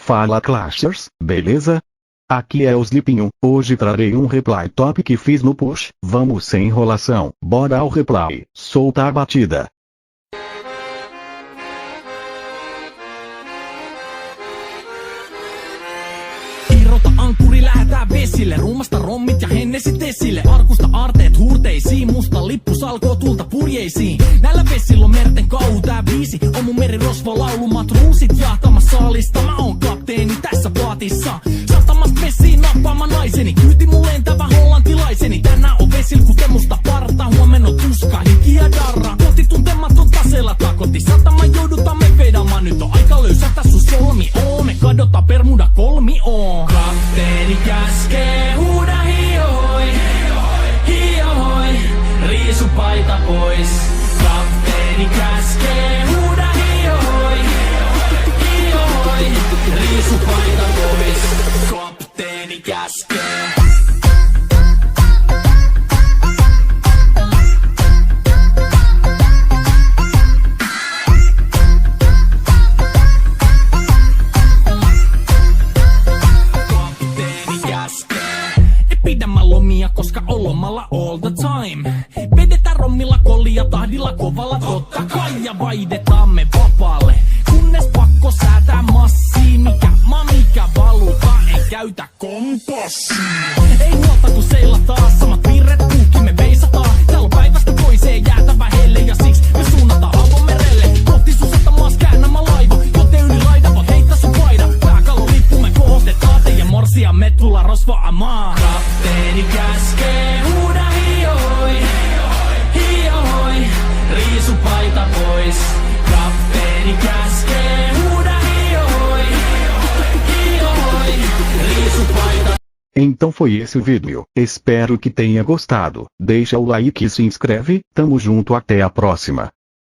Fala Clashers, beleza? Aqui é o Slipinho, hoje trarei um reply top que fiz no push, vamos sem enrolação, bora ao reply, solta a batida. Irrota ankkuri, lähetään vesille. Ruumasta rommit ja hennesit esille. Arkusta aarteet huurteisiin. Musta lippu salkoo tulta purjeisiin. Näillä vesillä on merten kauhu tää biisi. On mun merirosvo laulumat ruusit jahtamassa saalista. Mä oon kapteeni tässä paatissa. Satamasta vesiin nappaamaan naiseni. Kyyti mun lentävä hollantilaiseni. Tänään on vesil kuten musta parta. Huomenna on tuska, hiki ja darra. Kohti tuntematon taseella takoti. Satama joudutaan me vedamaan. Nyt on aika löysätä sun solmi. Me kadotaan Bermuda kolmioon. Kapteeni käskee, huuda hiohoi, hiohoi, riisu paita pois. Kapteeni käskee, huuda hiohoi, hiohoi, riisu paita pois. Kapteeni käskee. Pidämä lomia, koska on lomalla all the time. Vedetään rommilla kollia tahdilla kovalla totta kai. Ja vaihdetaan me vapaalle, kunnes pakko säätää massiin. Mikä valuta, ei käytä kompassia. Ei huolta kun seilataan, samat virret puhki me veisataan. Täällä on päivästä toiseen jäätävä helle. Ja siksi me suunnataan avomerelle. Kohti sun satamaas käännämä laiva. Joten yli laida voit heittää sun paida. Pääkallon lippu me kohotetaan. Teidän morsia me tulla rosvaamaan. Kapteeni käskee, huuda hiohoi, hiohoi, riisu paita pois. Kapteeni käskee, huuda hiohoi, hiohoi, riisu paita. Então foi esse o vídeo, espero que tenha gostado, deixa o like e se inscreve, tamo junto até a próxima.